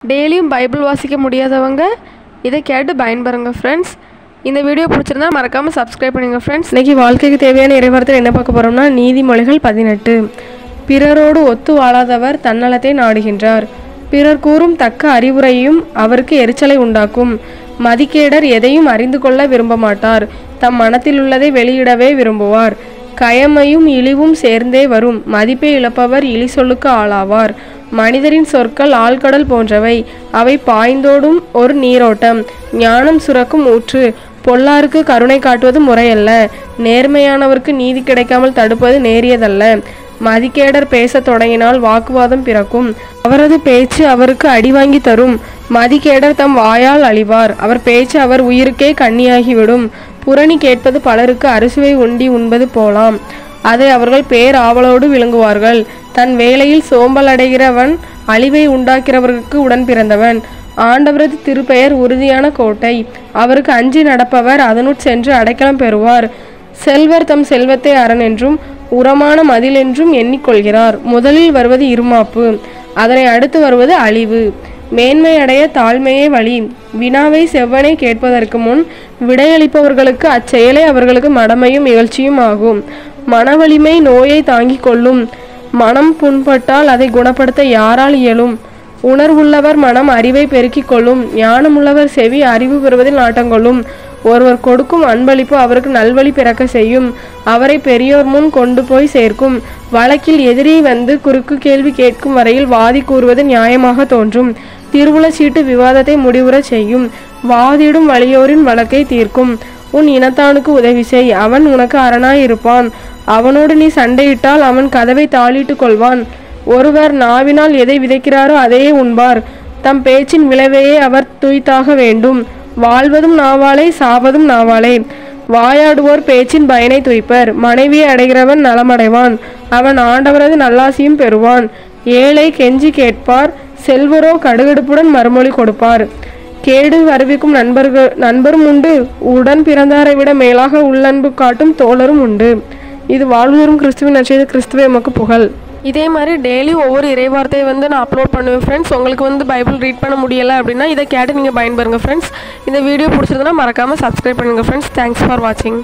டெய்லியும் பைபிள் வாசிக்க முடியாதவங்க இதை கேட்டு பயன்பெறுங்க ஃப்ரெண்ட்ஸ். இந்த வீடியோ பிடிச்சிருந்தா மறக்காமல் சப்ஸ்கிரைப் பண்ணுங்கள் ஃப்ரெண்ட்ஸ். இன்றைக்கி வாழ்க்கைக்கு தேவையான இறைவார்த்தை என்ன பார்க்க போகிறோம்னா நீதிமொழிகள் 18. பிறரோடு ஒத்து வாழாதவர் தன்னலத்தை நாடுகின்றார். பிறர் கூறும் தக்க அறிவுரையும் அவருக்கு எரிச்சலை உண்டாக்கும். மதிக்கேடர் எதையும் அறிந்து கொள்ள விரும்ப மாட்டார். தம் மனத்தில் உள்ளதை வெளியிடவே விரும்புவார். கயமையும் இழிவும் சேர்ந்தே வரும். மதிப்பை இழப்பவர் இழி சொல்லுக்கு ஆளாவார். மனிதரின் சொற்கள் ஆழ்கடல் போன்றவை. அவை பாய்ந்தோடும் ஒரு நீரோட்டம். ஞானம் சுரக்கும் ஊற்று. பொல்லாருக்கு கருணை காட்டுவது முறையல்ல. நேர்மையானவருக்கு நீதி கிடைக்காமல் தடுப்பது நேரியதல்ல. மதிக்கேடர் பேசத் தொடங்கினால் வாக்குவாதம் பிறக்கும். அவரது பேச்சு அவருக்கு அடிவாங்கி தரும். மதிக்கேடர் தம் வாயால் அழிவார். அவர் பேச்சு அவர் உயிருக்கே கண்ணியாகிவிடும். புரணி கேட்பது பலருக்கு அறுசுவை உண்டி உண்பது போலாம். அதை அவர்கள் பேர் ஆவலோடு விளங்குவார்கள். தன் வேலையில் சோம்பல் அடைகிறவன் அழிவை உண்டாக்கிறவர்களுக்கு உடன் பிறந்தவன். ஆண்டவரது திருப்பெயர் உறுதியான கோட்டை. அவருக்கு அஞ்சி நடப்பவர் அதனுட் சென்று அடைக்கலம் பெறுவார். செல்வர் தம் செல்வத்தை அரண் என்றும் உரமான மதில் என்றும் எண்ணிக்கொள்கிறார். முதலில் வருவது இருமாப்பு, அதனை அடுத்து வருவது அழிவு. மேன்மை அடைய தாழ்மையே வழி. வினாவை செவ்வனை கேட்பதற்கு முன் விடையளிப்பவர்களுக்கு அச்செயலே அவர்களுக்கு மடமையும் இகழ்ச்சியும் ஆகும். மனவலிமை நோயை தாங்கிக் கொள்ளும். மனம் புண்பட்டால் அதை குணப்படுத்த யாரால் இயலும்? உணர்வுள்ளவர் மனம் அறிவை பெருக்கிக் கொள்ளும். ஞானமுள்ளவர் செவி அறிவு பெறுவதில் நாட்டங்கொள்ளும். ஒருவர் கொடுக்கும் அன்பளிப்பு அவருக்கு நல்வழி பிறக்க செய்யும். அவரை பெரியோர் முன் கொண்டு போய் சேர்க்கும். வழக்கில் எதிரி வந்து குறுக்கு கேள்வி கேட்கும் வரையில் வாதி கூறுவது நியாயமாக தோன்றும். திருவுளச்சீட்டு விவாதத்தை முடிவுறச் செய்யும். வாதிடும் வலியோரின் வழக்கை தீர்க்கும். உன் இனத்தானுக்கு உதவி செய், அவன் உனக்கு அரணாய் இருப்பான். அவனோடு நீ சண்டையிட்டால் அவன் கதவை தாளிட்டு கொள்வான். ஒருவர் நாவினால் எதை விதைக்கிறாரோ அதையே உண்பார். தம் பேச்சின் விளைவையே அவர் துய்த்தாக வேண்டும். வாழ்வதும் நாவாலே, சாவதும் நாவாலே. வாயாடுவோர் பேச்சின் பயனை துய்ப்பர். மனைவியை அடைகிறவன் நலமடைவான். அவன் ஆண்டவரது நல்லாசியும் பெறுவான். ஏழை கெஞ்சி கேட்பார். செல்வரோ கடுகடுப்புடன் மறுமொழி கொடுப்பார். கேடு வருவிக்கும் நண்பரும் உண்டு. உடன் பிறந்தாரை விட மேலாக உள்ளன்பு காட்டும் தோழரும் உண்டு. இது வாழ்வுதோறும் கிறிஸ்துவின் நற்செய்தி. கிறிஸ்துவே உமக்கு புகழ். இதே மாதிரி டெய்லி ஒவ்வொரு இறைவார்த்தையை நான் அப்லோட் பண்ணுவேன் ஃப்ரெண்ட்ஸ். உங்களுக்கு பைபிள் ரீட் பண்ண முடியலை அப்படின்னா இதை கேட்டு நீங்கள் பயன்பெறுங்க ஃப்ரெண்ட்ஸ். இந்த வீடியோ பிடிச்சிருந்தனா மறக்காமல் சப்ஸ்கிரைப் பண்ணுங்கள் ஃப்ரெண்ட்ஸ். தேங்க்ஸ் ஃபார் வாட்சிங்.